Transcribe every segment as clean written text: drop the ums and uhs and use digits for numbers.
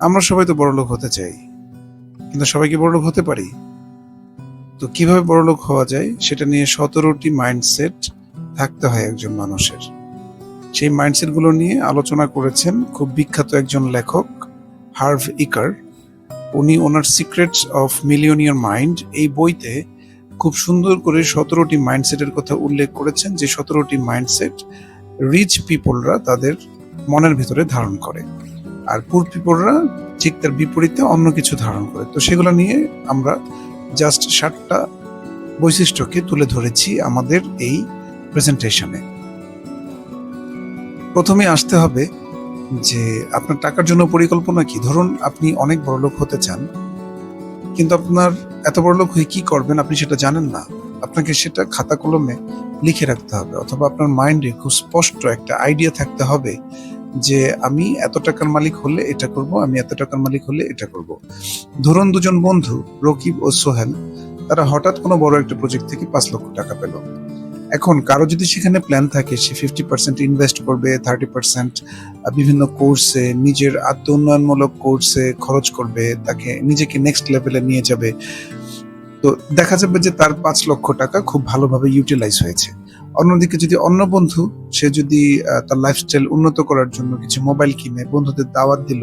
আমরা সবাই তো বড়লোক হতে চাই, কিন্তু সবাই কি বড়লোক হতে পারি? তো কিভাবে বড়লোক হওয়া যায় সেটা নিয়ে 17টি মাইন্ডসেট থাকতে হয় একজন মানুষের। সেই মাইন্ডসেট গুলো নিয়ে আলোচনা করেছেন খুব বিখ্যাত একজন লেখক, হার্ভ ইকার। উনি ওনার সিক্রেটস অফ মিলিয়নিয়ার মাইন্ড এই বইতে খুব সুন্দর করে 17টি মাইন্ডসেটের কথা উল্লেখ করেছেন, যে 17টি মাইন্ডসেট রিচ পিপলরা তাদের মনের ভিতরে ধারণ করে, আর পুর পিপলরা ঠিক তার বিপরীতে অন্য কিছু ধারণ করে। তো সেগুলো নিয়ে আমরা জাস্ট 7টা বৈশিষ্ট্যকে তুলে ধরেছি আমাদের এই প্রেজেন্টেশনে। প্রথমে আসতে হবে যে আপনার টাকার জন্য পরিকল্পনা কি। ধরুন আপনি অনেক বড়লোক হতে চান, কিন্তু আপনার এত বড়লোক হয়ে কি করবেন আপনি সেটা জানেন না। আপনাকে সেটা খাতা কলমে লিখে রাখতে হবে, অথবা আপনার মাইন্ডে খুব স্পষ্ট একটা আইডিয়া থাকতে হবে যে আমি এত টাকার মালিক হলে এটা করব, আমি এত টাকার মালিক হলে এটা করব। ধরুন দুজন বন্ধু রকিব ও সোহেল, তারা হঠাৎ কোনো বড় একটা প্রজেক্ট থেকে 5 লক্ষ টাকা পেল। এখন কারো যদি সেখানে প্ল্যান থাকে সে 50% ইনভেস্ট করবে, 30% বিভিন্ন কোর্সে, নিজের আত্ম উন্নয়নমূলক কোর্সে খরচ করবে, তাকে নিজেকে নেক্সট লেভেলে নিয়ে যাবে। তো দেখা যাবে যে তার 5 লক্ষ টাকা খুব ভালোভাবে ইউটিলাইজ হয়েছে। অন্যদিকে যদি অন্য বন্ধু, সে যদি তার লাইফস্টাইল উন্নত করার জন্য কিছু মোবাইল কিনে বন্ধুদের দাওয়াত দিল,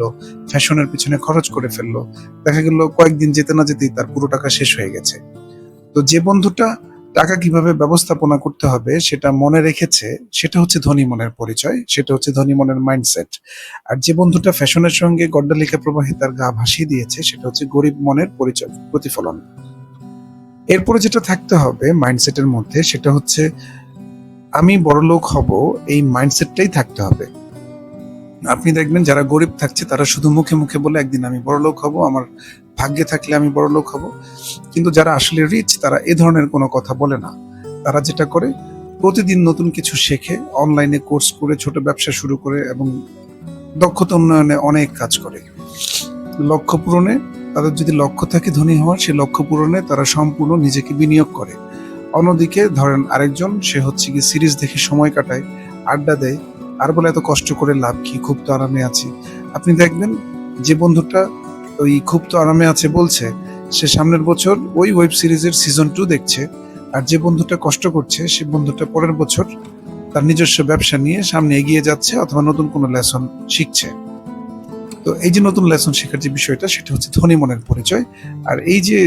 ফ্যাশনের পিছনে খরচ করে ফেললো, দেখা গেল কয়েকদিন যেতে না যেতেই তার পুরো টাকা শেষ হয়ে গেছে। তো যে বন্ধুটা টাকা কিভাবে ব্যবস্থাপনা করতে হবে সেটা মনে রেখেছে, সেটা হচ্ছে ধনী মনের পরিচয়, সেটা হচ্ছে ধনী মনের মাইন্ডসেট। আর যে বন্ধুটা ফ্যাশনের সঙ্গে গড্ডালিকা প্রবাহে তার গা ভাসিয়ে দিয়েছে, সেটা হচ্ছে গরিব মনের পরিচয়, প্রতিফলন। এরপরে যেটা থাকতে হবে মাইন্ডসেটের মধ্যে সেটা হচ্ছে আমি বড়লোক হব, এই মাইন্ডসেটটাই থাকতে হবে। আপনি দেখবেন যারা গরিব থাকছে তারা শুধু মুখে মুখে বলে একদিন আমি বড়লোক হব, আমার ভাগ্যে থাকলে আমি বড়লোক হব। কিন্তু যারা আসলে রিচ তারা এ ধরনের কোনো কথা বলে না। তারা যেটা করে, প্রতিদিন নতুন কিছু শেখে, অনলাইনে কোর্স করে, ছোট ব্যবসা শুরু করে এবং দক্ষতা উন্নয়নে অনেক কাজ করে। লক্ষ্য পূরণে, তাদের যদি লক্ষ্য থাকে ধনী হওয়ার, সেই লক্ষ্য পূরণে তারা সম্পূর্ণ নিজেকে বিনিয়োগ করে। অন্যদিকে ধরেন আরেকজন, সে হচ্ছে কি সিরিজ দেখে সময় কাটায়, আড্ডা দেয়, আর বলে এত কষ্ট করে লাভ কি, খুব তো আরামে আছি। আপনি দেখবেন যে বন্ধুটা ওই খুব তো আরামে আছে বলছে, সে সামনের বছর ওই ওয়েব সিরিজের সিজন 2 দেখছে। আর যে বন্ধুটা কষ্ট করছে সে বন্ধুটা পরের বছর তার নিজস্ব ব্যবসা নিয়ে সামনে এগিয়ে যাচ্ছে, অথবা নতুন কোনো লেসন শিখছে। তো এই যে নতুন লেসন শেখার যে বিষয়টা, সেটা হচ্ছে ধনী মনের পরিচয়। আর এই যে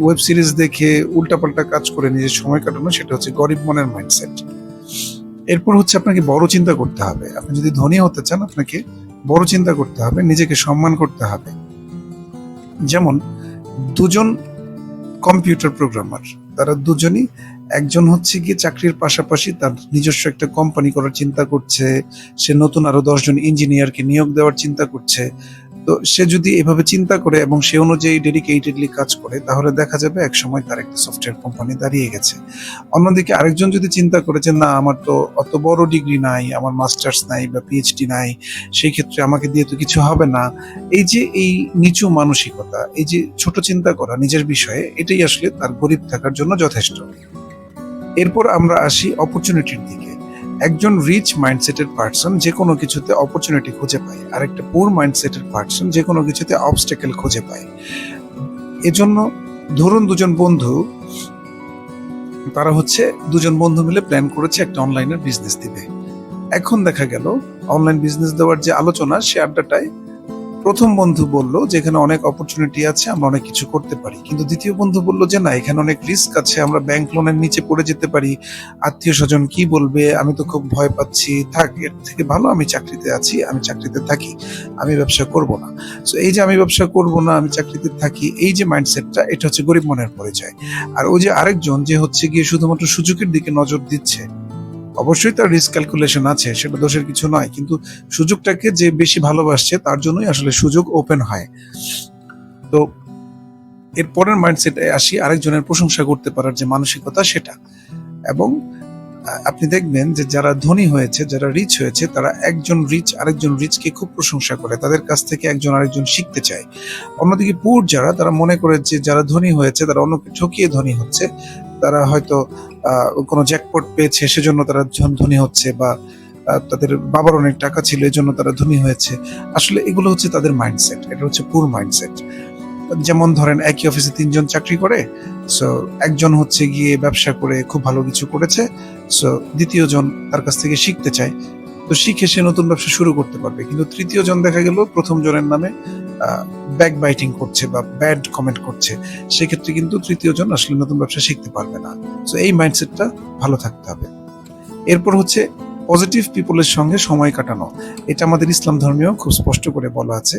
ওয়েব সিরিজ দেখে উল্টাপাল্টা কাজ করে নিজের সময় কাটানো, সেটা হচ্ছে গরিব মনের মাইন্ডসেট। এরপর হচ্ছে আপনাকে বড় চিন্তা করতে হবে। আপনি যদি ধনী হতে চান আপনাকে বড় চিন্তা করতে হবে, নিজেকে সম্মান করতে হবে। যেমন দুজন কম্পিউটার প্রোগ্রামার, তারা দুজনই, একজন হচ্ছে গিয়ে চাকরির পাশাপাশি তার নিজস্ব একটা কোম্পানি করার চিন্তা করছে, সে নতুন আরো 10 জন ইঞ্জিনিয়ারকে নিয়োগ দেওয়ার চিন্তা করছে। তো সে যদি এভাবে চিন্তা করে এবং সে অনুযায়ী ডেডিকেটেডলি কাজ করে, তাহলে দেখা যাবে এক সময় তার একটা সফটওয়্যার কোম্পানি দাঁড়িয়ে গেছে। অন্যদিকে আরেকজন যদি চিন্তা করে যে না, আমার তো অত বড় ডিগ্রি নাই, আমার মাস্টার্স নাই বা পিএইচডি নাই, সেই ক্ষেত্রে আমাকে দিয়ে তো কিছু হবে না, এই যে এই নিচু মানসিকতা, এই যে ছোট চিন্তা করা নিজের বিষয়ে, এটাই আসলে তার গরিব থাকার জন্য যথেষ্ট। এরপর আমরা আসি অপরচুনিটির দিকে। একজন রিচ মাইন্ডসেটের পার্সন যে কোনো কিছুতে অপরচুনিটি খুঁজে পায়, আর একটা পুর মাইন্ডসেটের পার্সন যে কোনো কিছুতে অবস্টেকেল খুঁজে পায়। এজন্য ধরুন দুজন বন্ধু, তারা হচ্ছে দুজন বন্ধু মিলে প্ল্যান করেছে একটা অনলাইনের বিজনেস দিবে। এখন দেখা গেল অনলাইন বিজনেস দেওয়ার যে আলোচনা, সে আড্ডাটায় প্রথম বন্ধু বলল যে এখানে অনেক অপরচুনিটি আছে, আমরা অনেক কিছু করতে পারি। কিন্তু দ্বিতীয় বন্ধু বলল যে না, এখানে অনেক রিস্ক আছে, আমরা ব্যাংক লোনের নিচে পড়ে যেতে পারি, আত্মীয় স্বজন কি বলবে, আমি তো খুব ভয় পাচ্ছি, থাক, এর থেকে ভালো আমি চাকরিতে আছি, আমি চাকরিতে থাকি, আমি ব্যবসা করব না। সো এই যে আমি ব্যবসা করব না, আমি চাকরিতে থাকি, এই যে মাইন্ডসেটটা, এটা হচ্ছে গরিব মনের পরিচয়। আর ওই যে আরেকজন যে হচ্ছে গিয়ে শুধুমাত্র সুযোগের দিকে নজর দিচ্ছে, অবশ্যই তার রিস্ক ক্যালকুলেশন আছে, সেটা দোষের কিছু নয়, কিন্তু সুযোগটাকে যে বেশি ভালোবাসছে তার জন্যই আসলে সুযোগ ওপেন হয়। তো এর পরের মাইন্ডসেটে আসি আরেকজনের প্রশংসা করতে পারার যে মানসিকতা, সেটা। এবং আপনি দেখবেন যে যারা ধনী হয়েছে, যারা রিচ হয়েছে, তারা একজন রিচ আরেকজন রিচকে খুব প্রশংসা করে, তাদের কাছ থেকে একজন আরেকজন শিখতে চায়। অন্যদিকে পুর যারা, তারা মনে করে যে যারা ধনী হয়েছে তারা অন্যকে ঠকিয়ে ধনী হচ্ছে, তারা হয়তো কোনো জ্যাকপট পেয়েছে সেজন্য তারা ধনী হচ্ছে, বা তাদের বাবার অনেক টাকা ছিল, এজন্য তারা ধনী হয়েছে। আসলে এগুলো হচ্ছে তাদের মাইন্ডসেট, এটা হচ্ছে পুর মাইন্ডসেট। যেমন ধরেন একই অফিসে 3 জন চাকরি করে, সো একজন হচ্ছে গিয়ে ব্যবসা করে খুব ভালো কিছু করেছে, সো দ্বিতীয় জন তার কাছ থেকে শিখতে চায়, তো শিখে সে নতুন ব্যবসা শুরু করতে পারবে। কিন্তু তৃতীয় জন দেখা গেল প্রথম জনের নামে ব্যাক বাইটিং করছে বা ব্যাড কমেন্ট করছে, সেক্ষেত্রে কিন্তু তৃতীয় জন আসলে নতুন ব্যবসা শিখতে পারবে না। সো এই মাইন্ডসেটটা ভালো থাকতে হবে। এরপর হচ্ছে পজিটিভ পিপলের সঙ্গে সময় কাটানো। এটা আমাদের ইসলাম ধর্মেও খুব স্পষ্ট করে বলা আছে।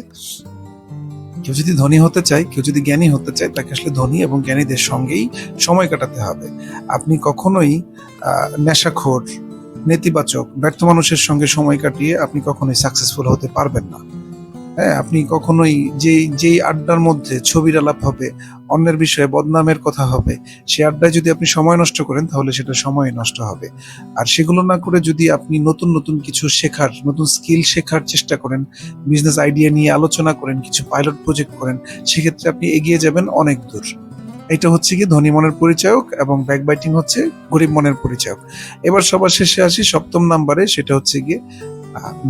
কেউ যদি ধনী হতে চায়, কেউ যদি জ্ঞানী হতে চায়, তাকে আসলে ধনী এবং জ্ঞানীদের সঙ্গেই সময় কাটাতে হবে। আপনি কখনোই নেশাখোর, নেতিবাচক, ব্যর্থ মানুষের সঙ্গে সময় কাটিয়ে আপনি কখনোই সাকসেসফুল হতে পারবেন না। হ্যাঁ, আপনি কখনোই যেই আড্ডার মধ্যে ছবির আলাপ হবে, অন্যের বিষয়ে বদনামের কথা হবে, সে আড্ডায় যদি আপনি সময় নষ্ট করেন, তাহলে সেটা সময় নষ্ট হবে। আর সেগুলো না করে যদি আপনি নতুন নতুন কিছু শেখার, নতুন স্কিল শেখার চেষ্টা করেন, বিজনেস আইডিয়া নিয়ে আলোচনা করেন, কিছু পাইলট প্রজেক্ট করেন, সেক্ষেত্রে আপনি এগিয়ে যাবেন অনেক দূর। এটা হচ্ছে কি ধনী মনের পরিচায়ক, এবং ব্যাকবাইটিং হচ্ছে গরিব মনের পরিচায়ক। এবার সবার শেষে আসি 7ম নাম্বারে, সেটা হচ্ছে গিয়ে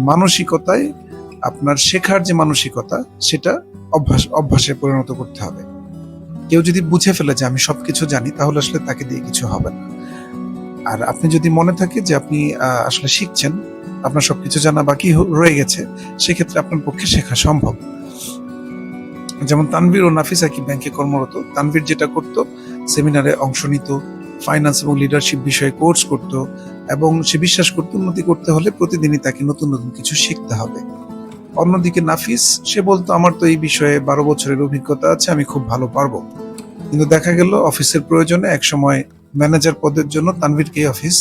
মানসিকতায়, আপনার শেখার যে মানসিকতা, সেটা অভ্যাসে পরিণত করতে হবে। কেউ যদি বুঝে ফেলে যে আমি সবকিছু জানি, তাহলে আসলে তাকে দিয়ে কিছু হবে না। আর আপনি যদি মনে থাকে যে আপনি আসলে শিখছেন, আপনার সবকিছু জানা বাকি রয়ে গেছে, সেক্ষেত্রে আপনার পক্ষে শেখা সম্ভব। যেমন তানভীর ও নাফিস একই ব্যাংকে কর্মরত। তানভীর যেটা করত, সেমিনারে অংশ নিত, ফাইন্যান্স এবং লিডারশিপ বিষয়ে কোর্স করত, এবং সে বিশ্বাস করত উন্নতি করতে হলে প্রতিদিনই তাকে নতুন নতুন কিছু শিখতে হবে। অন্যদিকে নাফিস, সে বলতো আমার তো এই বিষয়ে 12 বছরের অভিজ্ঞতা আছে, আমি খুব ভালো পারবো। কিন্তু দেখা গেল অফিসের প্রয়োজনে একসময় ম্যানেজার পদের জন্য তানভীরকে অফিস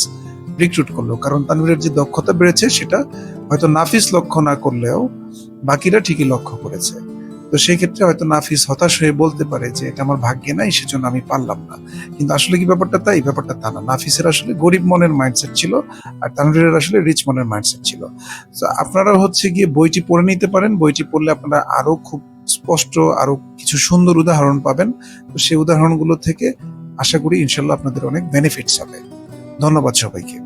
রিক্রুট করলো, কারণ তানভীরের যে দক্ষতা বেড়েছে সেটা হয়তো নাফিস লক্ষ্য না করলেও বাকিরা ঠিকই লক্ষ্য করেছে। তো সেই ক্ষেত্রে হয়তো নাফিস হতাশ হয়ে বলতে পারে যে এটা আমার ভাগ্যে নাই, সেজন্য আমি পারলাম না। কিন্তু আসলে কি ব্যাপারটা তাই? ব্যাপারটা তা না। নাফিসের আসলে গরিব মনের মাইন্ডসেট ছিল, আর তানভীরের আসলে রিচ মনের মাইন্ডসেট ছিল। তো আপনারা হচ্ছে গিয়ে বইটি পড়ে নিতে পারেন। বইটি পড়লে আপনারা আরো খুব স্পষ্ট, আরো কিছু সুন্দর উদাহরণ পাবেন। তো সেই উদাহরণগুলো থেকে আশা করি ইনশাল্লাহ আপনাদের অনেক বেনিফিটস হবে। ধন্যবাদ সবাইকে।